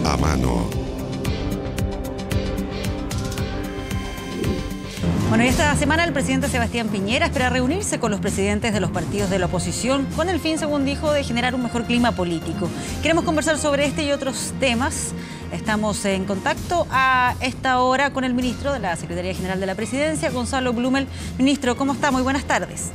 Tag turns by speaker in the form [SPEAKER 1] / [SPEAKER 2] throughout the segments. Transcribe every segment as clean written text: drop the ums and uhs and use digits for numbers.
[SPEAKER 1] a mano.
[SPEAKER 2] Bueno, esta semana el presidente Sebastián Piñera espera reunirse con los presidentes de los partidos de la oposición con el fin, según dijo, de generar un mejor clima político. Queremos conversar sobre este y otros temas. Estamos en contacto a esta hora con el ministro de la Secretaría General de la Presidencia, Gonzalo Blumel. Ministro, ¿cómo está? Muy buenas tardes.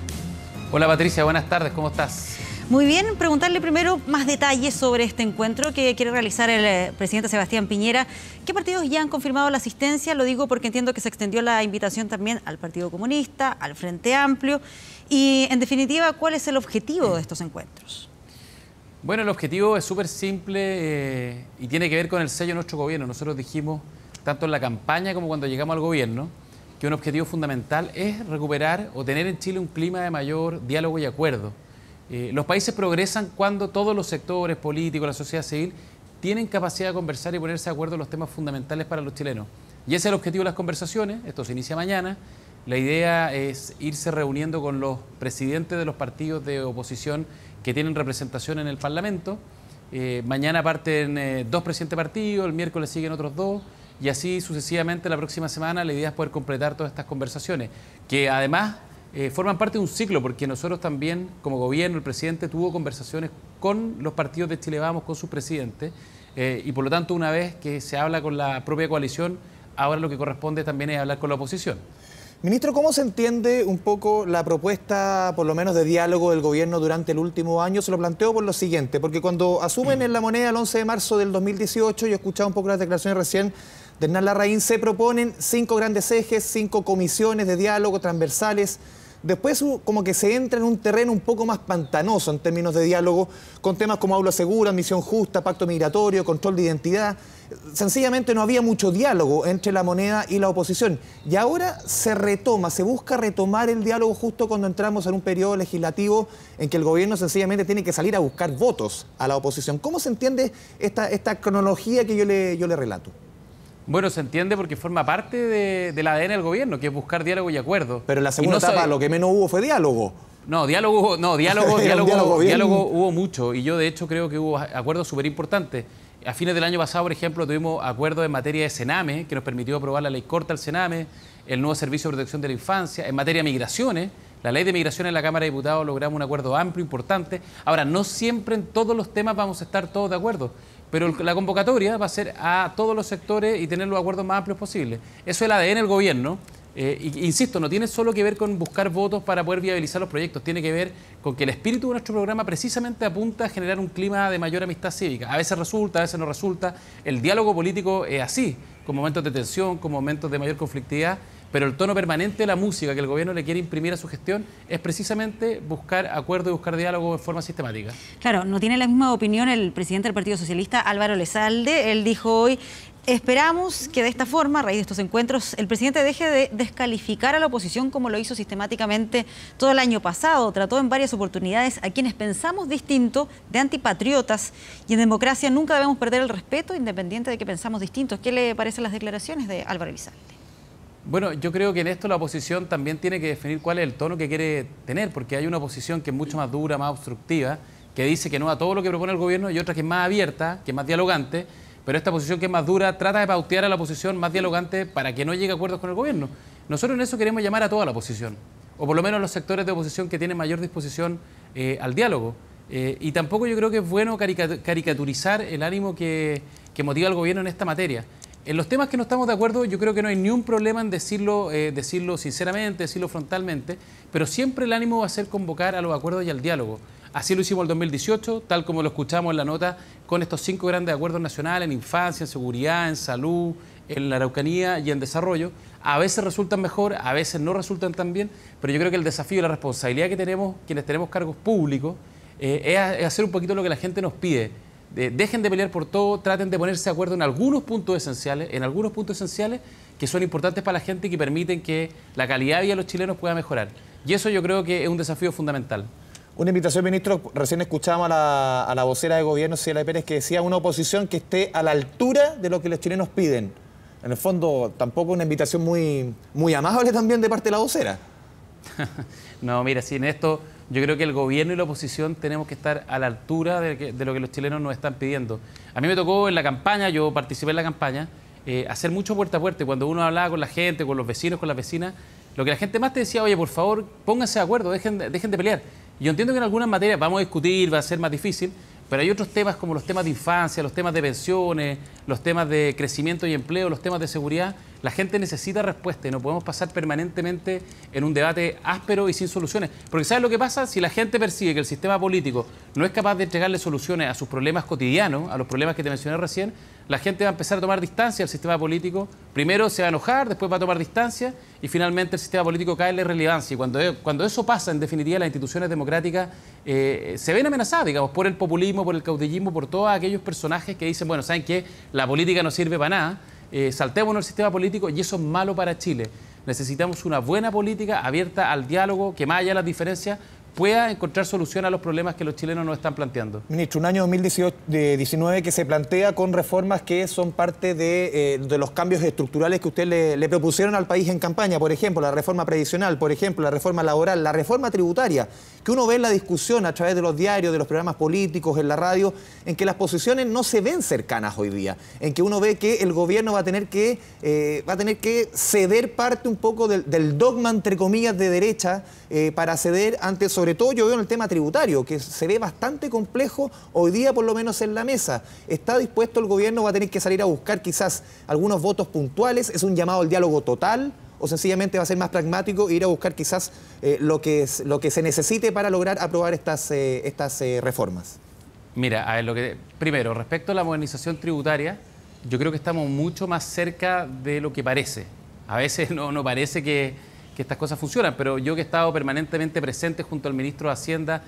[SPEAKER 3] Hola Patricia, buenas tardes, ¿cómo estás?
[SPEAKER 2] Muy bien, preguntarle primero más detalles sobre este encuentro que quiere realizar el presidente Sebastián Piñera. ¿Qué partidos ya han confirmado la asistencia? Lo digo porque entiendo que se extendió la invitación también al Partido Comunista, al Frente Amplio. Y, en definitiva, ¿cuál es el objetivo de estos encuentros?
[SPEAKER 3] Bueno, el objetivo es súper simple y tiene que ver con el sello de nuestro gobierno. Nosotros dijimos, tanto en la campaña como cuando llegamos al gobierno, que un objetivo fundamental es recuperar o tener en Chile un clima de mayor diálogo y acuerdo. Los países progresan cuando todos los sectores políticos, la sociedad civil, tienen capacidad de conversar y ponerse de acuerdo en los temas fundamentales para los chilenos. Y ese es el objetivo de las conversaciones. Esto se inicia mañana. La idea es irse reuniendo con los presidentes de los partidos de oposición que tienen representación en el Parlamento. Mañana parten 2 presidentes de partido, el miércoles siguen otros 2, y así sucesivamente la próxima semana. La idea es poder completar todas estas conversaciones, que además forman parte de un ciclo, porque nosotros también, como gobierno, el presidente tuvo conversaciones con los partidos de Chile Vamos, con sus presidentes, y por lo tanto, una vez que se habla con la propia coalición, ahora lo que corresponde también es hablar con la oposición.
[SPEAKER 4] Ministro, ¿cómo se entiende un poco la propuesta, por lo menos de diálogo del gobierno durante el último año? Se lo planteo por lo siguiente, porque cuando asumen en La Moneda el 11 de marzo del 2018, yo escuchaba un poco las declaraciones recién de Hernán Larraín, se proponen 5 grandes ejes, 5 comisiones de diálogo transversales. Después como que se entra en un terreno un poco más pantanoso en términos de diálogo, con temas como aula segura, admisión justa, pacto migratorio, control de identidad. Sencillamente no había mucho diálogo entre La Moneda y la oposición. Y ahora se retoma, se busca retomar el diálogo justo cuando entramos en un periodo legislativo en que el gobierno sencillamente tiene que salir a buscar votos a la oposición. ¿Cómo se entiende esta cronología que yo le relato?
[SPEAKER 3] Bueno, se entiende porque forma parte del ADN del gobierno, que es buscar diálogo y acuerdo.
[SPEAKER 4] Pero en la segunda etapa lo que menos hubo fue diálogo.
[SPEAKER 3] No, diálogo hubo mucho, y yo de hecho creo que hubo acuerdos súper importantes. A fines del año pasado, por ejemplo, tuvimos acuerdos en materia de Sename, que nos permitió aprobar la ley corta al Sename, el nuevo Servicio de Protección de la Infancia, en materia de migraciones. La ley de migración en la Cámara de Diputados logramos un acuerdo amplio, importante. Ahora, no siempre en todos los temas vamos a estar todos de acuerdo, pero la convocatoria va a ser a todos los sectores y tener los acuerdos más amplios posibles. Eso es el ADN del gobierno. Insisto, no tiene solo que ver con buscar votos para poder viabilizar los proyectos, tiene que ver con que el espíritu de nuestro programa precisamente apunta a generar un clima de mayor amistad cívica. A veces resulta, a veces no resulta. El diálogo político es así, con momentos de tensión, con momentos de mayor conflictividad, pero el tono permanente de la música que el gobierno le quiere imprimir a su gestión es precisamente buscar acuerdo y buscar diálogo de forma sistemática.
[SPEAKER 2] Claro, no tiene la misma opinión el presidente del Partido Socialista, Álvaro Elizalde. Él dijo hoy: esperamos que de esta forma, a raíz de estos encuentros, el presidente deje de descalificar a la oposición como lo hizo sistemáticamente todo el año pasado. Trató en varias oportunidades a quienes pensamos distinto de antipatriotas, y en democracia nunca debemos perder el respeto independiente de que pensamos distintos. ¿Qué le parecen las declaraciones de Álvaro Elizalde?
[SPEAKER 3] Bueno, yo creo que en esto la oposición también tiene que definir cuál es el tono que quiere tener, porque hay una oposición que es mucho más dura, más obstructiva, que dice que no a todo lo que propone el gobierno, y otra que es más abierta, que es más dialogante. Pero esta posición que es más dura trata de pautear a la oposición más dialogante para que no llegue a acuerdos con el gobierno. Nosotros en eso queremos llamar a toda la oposición, o por lo menos los sectores de oposición que tienen mayor disposición al diálogo. Y tampoco yo creo que es bueno caricaturizar el ánimo que motiva al gobierno en esta materia. En los temas que no estamos de acuerdo, yo creo que no hay ni un problema en decirlo sinceramente, decirlo frontalmente, pero siempre el ánimo va a ser convocar a los acuerdos y al diálogo. Así lo hicimos en el 2018, tal como lo escuchamos en la nota, con estos 5 grandes acuerdos nacionales en infancia, en seguridad, en salud, en la Araucanía y en desarrollo. A veces resultan mejor, a veces no resultan tan bien, pero yo creo que el desafío y la responsabilidad que tenemos, quienes tenemos cargos públicos, es hacer un poquito lo que la gente nos pide. Dejen de pelear por todo, traten de ponerse de acuerdo en algunos puntos esenciales, que son importantes para la gente y que permiten que la calidad de vida de los chilenos pueda mejorar. Y eso yo creo que es un desafío fundamental.
[SPEAKER 4] Una invitación, ministro. Recién escuchábamos a la vocera de gobierno, Ciela Pérez, que decía una oposición que esté a la altura de lo que los chilenos piden. En el fondo, tampoco una invitación muy amable también de parte de la vocera.
[SPEAKER 3] No, mira, si en esto Yo creo que el gobierno y la oposición tenemos que estar a la altura de lo que los chilenos nos están pidiendo. A mí me tocó en la campaña, yo participé en la campaña, hacer mucho puerta a puerta. Cuando uno hablaba con la gente, con los vecinos, con las vecinas, lo que la gente más te decía, oye, por favor, pónganse de acuerdo, dejen de pelear. Y yo entiendo que en algunas materias vamos a discutir, va a ser más difícil, pero hay otros temas como los temas de infancia, los temas de pensiones, los temas de crecimiento y empleo, los temas de seguridad. La gente necesita respuesta y no podemos pasar permanentemente en un debate áspero y sin soluciones. Porque ¿sabes lo que pasa? Si la gente percibe que el sistema político no es capaz de entregarle soluciones a sus problemas cotidianos, a los problemas que te mencioné recién, la gente va a empezar a tomar distancia del sistema político. Primero se va a enojar, después va a tomar distancia y finalmente el sistema político cae en la irrelevancia. Y cuando eso pasa, en definitiva, las instituciones democráticas se ven amenazadas, digamos, por el populismo, por el caudillismo, por todos aquellos personajes que dicen, bueno, ¿saben qué? La política no sirve para nada. Saltémonos el sistema político y eso es malo para Chile. Necesitamos una buena política abierta al diálogo, que más allá de las diferencias pueda encontrar solución a los problemas que los chilenos nos están planteando.
[SPEAKER 4] Ministro, un año 2019 que se plantea con reformas que son parte de los cambios estructurales que usted le propusieron al país en campaña. Por ejemplo, la reforma previsional, por ejemplo, la reforma laboral, la reforma tributaria, que uno ve en la discusión a través de los diarios, de los programas políticos, en la radio, en que las posiciones no se ven cercanas hoy día, en que uno ve que el gobierno va a tener que ceder parte un poco del dogma, entre comillas, de derecha para ceder ante, sobre todo yo veo en el tema tributario, que se ve bastante complejo hoy día, por lo menos en la mesa. ¿Está dispuesto el gobierno? ¿Va a tener que salir a buscar quizás algunos votos puntuales? ¿Es un llamado al diálogo total? ¿O sencillamente va a ser más pragmático e ir a buscar quizás lo que se necesite para lograr aprobar estas reformas?
[SPEAKER 3] Mira, a ver, primero, respecto a la modernización tributaria, yo creo que estamos mucho más cerca de lo que parece. A veces no parece que estas cosas funcionan, pero yo que he estado permanentemente presente junto al ministro de Hacienda,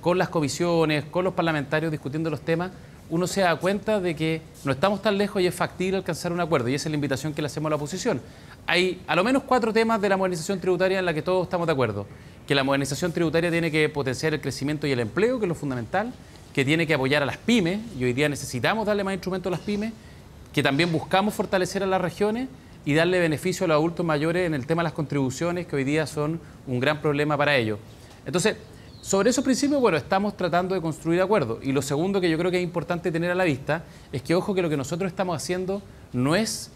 [SPEAKER 3] con las comisiones, con los parlamentarios discutiendo los temas, uno se da cuenta de que no estamos tan lejos y es factible alcanzar un acuerdo, y esa es la invitación que le hacemos a la oposición. Hay a lo menos 4 temas de la modernización tributaria en la que todos estamos de acuerdo. Que la modernización tributaria tiene que potenciar el crecimiento y el empleo, que es lo fundamental, que tiene que apoyar a las pymes, y hoy día necesitamos darle más instrumentos a las pymes, que también buscamos fortalecer a las regiones y darle beneficio a los adultos mayores en el tema de las contribuciones, que hoy día son un gran problema para ellos. Entonces, sobre esos principios, bueno, estamos tratando de construir acuerdos. Y lo segundo que yo creo que es importante tener a la vista es que, ojo, que lo que nosotros estamos haciendo no es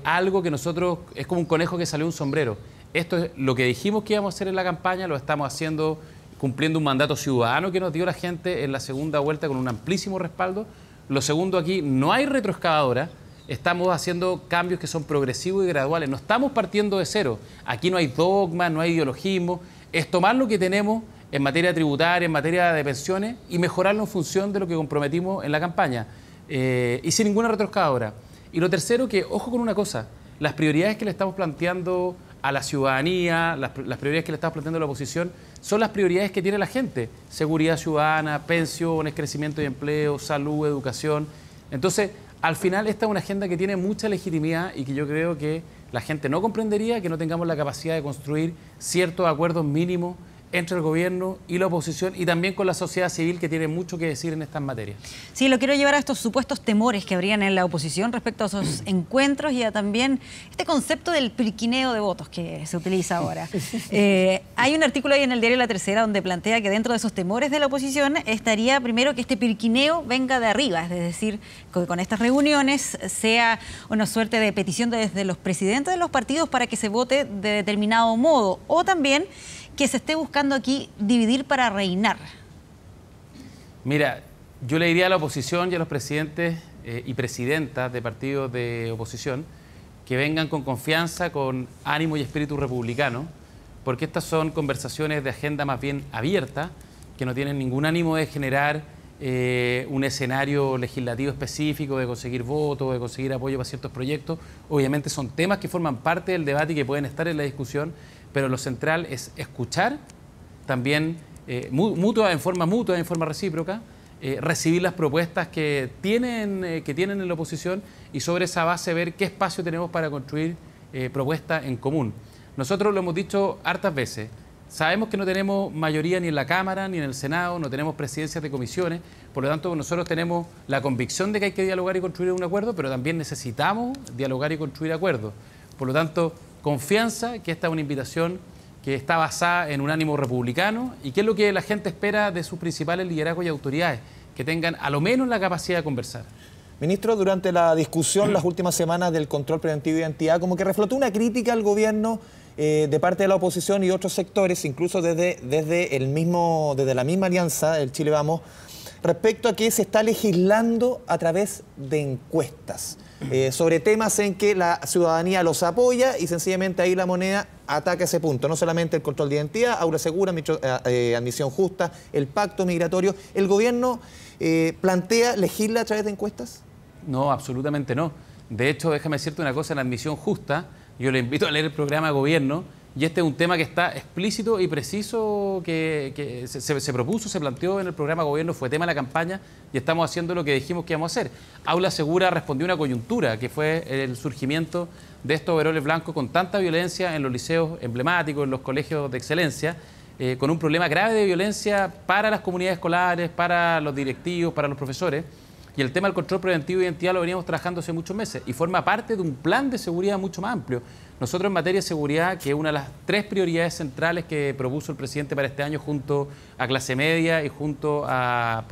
[SPEAKER 3] algo que nosotros, es como un conejo que salió de un sombrero. Esto es lo que dijimos que íbamos a hacer en la campaña, lo estamos haciendo cumpliendo un mandato ciudadano que nos dio la gente en la segunda vuelta con un amplísimo respaldo. Lo segundo, aquí no hay retroexcavadora. Estamos haciendo cambios que son progresivos y graduales. No estamos partiendo de cero. Aquí no hay dogma, no hay ideologismo. Es tomar lo que tenemos en materia tributaria, en materia de pensiones y mejorarlo en función de lo que comprometimos en la campaña. Y sin ninguna retroexcavadora. Y lo tercero, que ojo con una cosa. Las prioridades que le estamos planteando a la ciudadanía, las prioridades que le estamos planteando a la oposición, son las prioridades que tiene la gente. Seguridad ciudadana, pensiones, crecimiento y empleo, salud, educación. Entonces, al final, esta es una agenda que tiene mucha legitimidad y que yo creo que la gente no comprendería que no tengamos la capacidad de construir ciertos acuerdos mínimos entre el gobierno y la oposición y también con la sociedad civil, que tiene mucho que decir en estas materias.
[SPEAKER 2] Sí, lo quiero llevar a estos supuestos temores que habrían en la oposición respecto a esos encuentros y a también este concepto del pirquineo de votos que se utiliza ahora. Hay un artículo ahí en el diario La Tercera donde plantea que dentro de esos temores de la oposición estaría primero que este pirquineo venga de arriba, es decir, que con estas reuniones sea una suerte de petición desde los presidentes de los partidos para que se vote de determinado modo, o también que se esté buscando aquí dividir para reinar.
[SPEAKER 3] Mira, yo le diría a la oposición y a los presidentes y presidentas de partidos de oposición que vengan con confianza, con ánimo y espíritu republicano, porque estas son conversaciones de agenda más bien abierta, que no tienen ningún ánimo de generar un escenario legislativo específico, de conseguir votos, de conseguir apoyo para ciertos proyectos. Obviamente son temas que forman parte del debate y que pueden estar en la discusión, pero lo central es escuchar, también en forma recíproca, recibir las propuestas que tienen en la oposición y sobre esa base ver qué espacio tenemos para construir propuestas en común. Nosotros lo hemos dicho hartas veces, sabemos que no tenemos mayoría ni en la Cámara ni en el Senado, no tenemos presidencias de comisiones, por lo tanto nosotros tenemos la convicción de que hay que dialogar y construir un acuerdo, pero también necesitamos dialogar y construir acuerdos. Por lo tanto, confianza, que esta es una invitación que está basada en un ánimo republicano y qué es lo que la gente espera de sus principales liderazgos y autoridades, que tengan a lo menos la capacidad de conversar.
[SPEAKER 4] Ministro, durante la discusión las últimas semanas del control preventivo de identidad, como que reflotó una crítica al gobierno de parte de la oposición y otros sectores, incluso desde la misma alianza, el Chile Vamos, respecto a que se está legislando a través de encuestas sobre temas en que la ciudadanía los apoya y sencillamente ahí la moneda ataca ese punto. No solamente el control de identidad, aula segura, admisión justa, el pacto migratorio. ¿El gobierno legisla a través de encuestas?
[SPEAKER 3] No, absolutamente no. De hecho, déjame decirte una cosa, en admisión justa, yo le invito a leer el programa de gobierno, y este es un tema que está explícito y preciso, que se propuso, se planteó en el programa de gobierno, fue tema de la campaña y estamos haciendo lo que dijimos que íbamos a hacer. Aula Segura respondió a una coyuntura, que fue el surgimiento de estos overoles blancos con tanta violencia en los liceos emblemáticos, en los colegios de excelencia, con un problema grave de violencia para las comunidades escolares, para los directivos, para los profesores. Y el tema del control preventivo de identidad lo veníamos trabajando hace muchos meses y forma parte de un plan de seguridad mucho más amplio. Nosotros en materia de seguridad, que es una de las 3 prioridades centrales que propuso el presidente para este año junto a clase media y junto a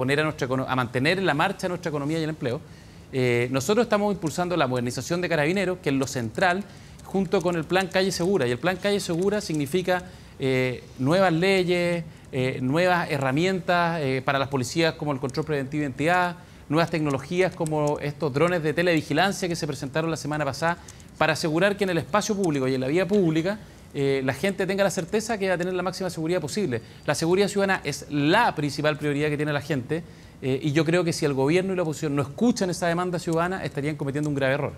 [SPEAKER 3] mantener en la marcha nuestra economía y el empleo, nosotros estamos impulsando la modernización de Carabineros, que es lo central, junto con el Plan Calle Segura. Y el Plan Calle Segura significa nuevas leyes, nuevas herramientas para las policías como el control preventivo de identidad, nuevas tecnologías como estos drones de televigilancia que se presentaron la semana pasada, para asegurar que en el espacio público y en la vía pública la gente tenga la certeza que va a tener la máxima seguridad posible. La seguridad ciudadana es la principal prioridad que tiene la gente y yo creo que si el gobierno y la oposición no escuchan esa demanda ciudadana, estarían cometiendo un grave error.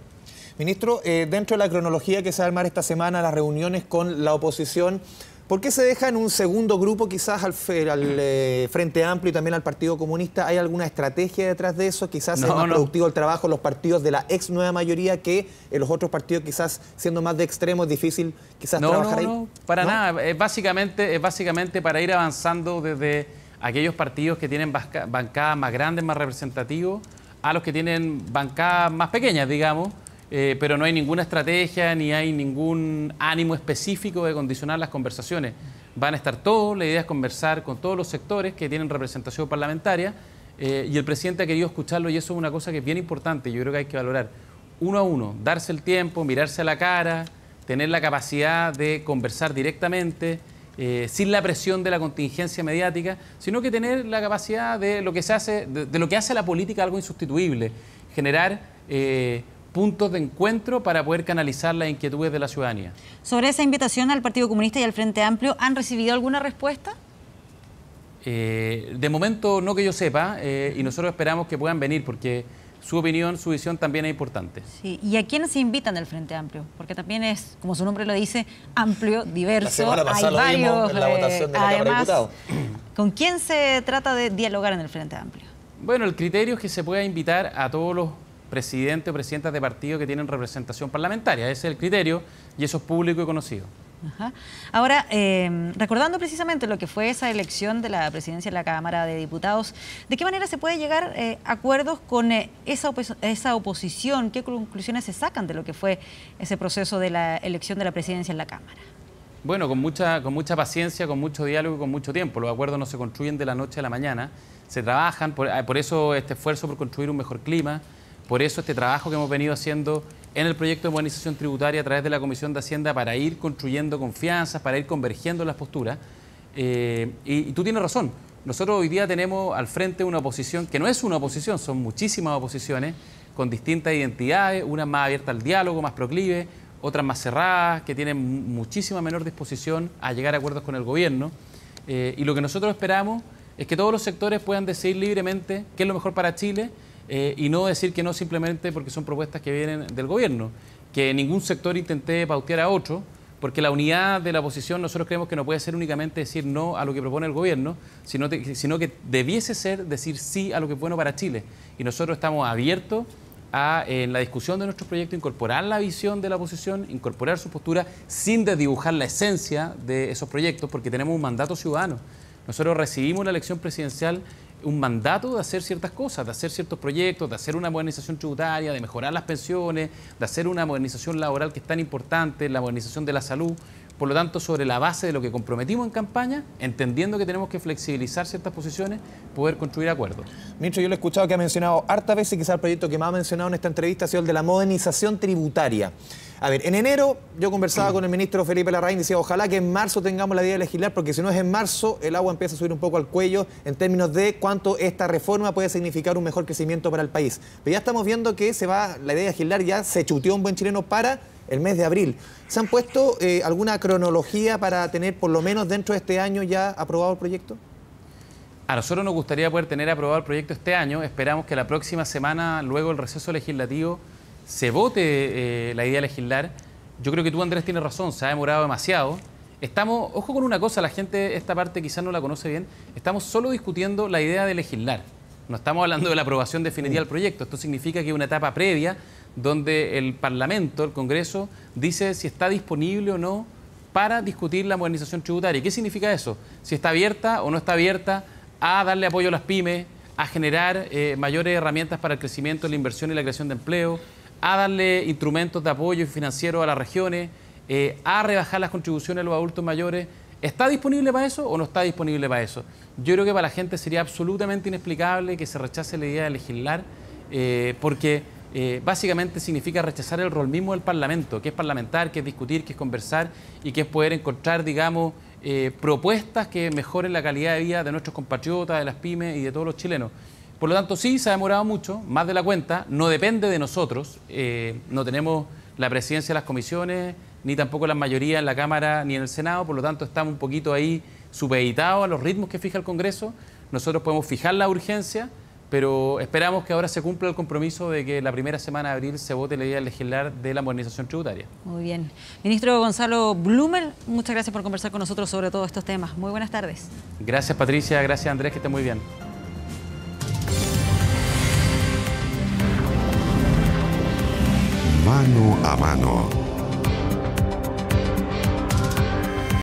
[SPEAKER 4] Ministro, dentro de la cronología que se va a armar esta semana, las reuniones con la oposición, ¿por qué se deja en un segundo grupo quizás al Frente Amplio y también al Partido Comunista? ¿Hay alguna estrategia detrás de eso? Quizás es más productivo el trabajo en los partidos de la ex nueva mayoría que en los otros partidos, quizás siendo más de extremo, es difícil quizás trabajar ahí.
[SPEAKER 3] No, para nada. Es básicamente para ir avanzando desde aquellos partidos que tienen bancadas más grandes, más representativos, a los que tienen bancadas más pequeñas, digamos. Pero no hay ninguna estrategia ni hay ningún ánimo específico de condicionar las conversaciones. Van a estar todos, la idea es conversar con todos los sectores que tienen representación parlamentaria y el presidente ha querido escucharlo y eso es una cosa que es bien importante, yo creo que hay que valorar. Uno a uno, darse el tiempo, mirarse a la cara, tener la capacidad de conversar directamente, sin la presión de la contingencia mediática, sino que tener la capacidad de lo que se hace, de lo que hace la política algo insustituible, generar puntos de encuentro para poder canalizar las inquietudes de la ciudadanía.
[SPEAKER 2] Sobre esa invitación al Partido Comunista y al Frente Amplio, ¿han recibido alguna respuesta?
[SPEAKER 3] De momento no que yo sepa, y nosotros esperamos que puedan venir porque su opinión, su visión también es importante.
[SPEAKER 2] Sí. ¿Y a quiénes se invitan del Frente Amplio? Porque también es, como su nombre lo dice, amplio, diverso.
[SPEAKER 4] La semana pasada
[SPEAKER 2] hay varios,
[SPEAKER 4] lo vimos en la votación de la Cámara de Diputados.
[SPEAKER 2] ¿Con quién se trata de dialogar en el Frente Amplio?
[SPEAKER 3] Bueno, el criterio es que se pueda invitar a todos los presidentes o presidentas de partidos que tienen representación parlamentaria. Ese es el criterio y eso es público y conocido.
[SPEAKER 2] Ajá. Ahora, recordando precisamente lo que fue esa elección de la presidencia de la Cámara de Diputados, ¿de qué manera se puede llegar a acuerdos con esa oposición? ¿Qué conclusiones se sacan de lo que fue ese proceso de la elección de la presidencia en la Cámara?
[SPEAKER 3] Bueno, con mucha paciencia, con mucho diálogo y con mucho tiempo. Los acuerdos no se construyen de la noche a la mañana, se trabajan, por eso este esfuerzo por construir un mejor clima. Por eso este trabajo que hemos venido haciendo en el proyecto de modernización tributaria a través de la Comisión de Hacienda para ir construyendo confianzas, para ir convergiendo las posturas. Y tú tienes razón, nosotros hoy día tenemos al frente una oposición que no es una oposición, son muchísimas oposiciones con distintas identidades, unas más abiertas al diálogo, más proclive, otras más cerradas, que tienen muchísima menor disposición a llegar a acuerdos con el gobierno. Y lo que nosotros esperamos es que todos los sectores puedan decidir libremente qué es lo mejor para Chile, y no decir que no simplemente porque son propuestas que vienen del gobierno, que ningún sector intente pautear a otro, porque la unidad de la oposición nosotros creemos que no puede ser únicamente decir no a lo que propone el gobierno, sino que debiese ser decir sí a lo que es bueno para Chile. Y nosotros estamos abiertos a, en la discusión de nuestro proyecto, incorporar la visión de la oposición, incorporar su postura sin desdibujar la esencia de esos proyectos, porque tenemos un mandato ciudadano. Nosotros recibimos en la elección presidencial un mandato de hacer ciertas cosas, de hacer ciertos proyectos, de hacer una modernización tributaria, de mejorar las pensiones, de hacer una modernización laboral que es tan importante, la modernización de la salud. por lo tanto, sobre la base de lo que comprometimos en campaña, entendiendo que tenemos que flexibilizar ciertas posiciones, poder construir acuerdos.
[SPEAKER 4] Ministro, yo le he escuchado que ha mencionado hartas veces, quizás el proyecto que más ha mencionado en esta entrevista ha sido el de la modernización tributaria. A ver, en enero yo conversaba con el ministro Felipe Larraín y decía, ojalá que en marzo tengamos la idea de legislar, porque si no es en marzo, el agua empieza a subir un poco al cuello en términos de cuánto esta reforma puede significar un mejor crecimiento para el país. Pero ya estamos viendo que la idea de legislar ya se chuteó un buen chileno para el mes de abril. ¿Se han puesto alguna cronología para tener por lo menos dentro de este año ya aprobado el proyecto?
[SPEAKER 3] A nosotros nos gustaría poder tener aprobado el proyecto este año. Esperamos que la próxima semana, luego del receso legislativo, se vote la idea de legislar. Yo creo que tú, Andrés, tienes razón, se ha demorado demasiado. Estamos, ojo con una cosa, la gente esta parte quizás no la conoce bien, estamos solo discutiendo la idea de legislar. No estamos hablando de la aprobación definitiva del proyecto. Esto significa que hay una etapa previa donde el Parlamento, el Congreso, dice si está disponible o no para discutir la modernización tributaria. ¿Qué significa eso? Si está abierta o no está abierta a darle apoyo a las pymes, a generar mayores herramientas para el crecimiento, la inversión y la creación de empleo, a darle instrumentos de apoyo financiero a las regiones, a rebajar las contribuciones a los adultos mayores. ¿Está disponible para eso o no está disponible para eso? Yo creo que para la gente sería absolutamente inexplicable que se rechace la idea de legislar, porque básicamente significa rechazar el rol mismo del Parlamento, que es parlamentar, que es discutir, que es conversar y que es poder encontrar, digamos, propuestas que mejoren la calidad de vida de nuestros compatriotas, de las pymes y de todos los chilenos. Por lo tanto, sí, se ha demorado mucho, más de la cuenta, no depende de nosotros, no tenemos la presidencia de las comisiones, ni tampoco la mayoría en la Cámara ni en el Senado, por lo tanto estamos un poquito ahí supeditados a los ritmos que fija el Congreso. Nosotros podemos fijar la urgencia, pero esperamos que ahora se cumpla el compromiso de que la primera semana de abril se vote la idea de legislar de la modernización tributaria.
[SPEAKER 2] Muy bien. Ministro Gonzalo Blumel, muchas gracias por conversar con nosotros sobre todos estos temas. Muy buenas tardes.
[SPEAKER 3] Gracias, Patricia. Gracias, Andrés, que esté muy bien.
[SPEAKER 1] Mano a mano.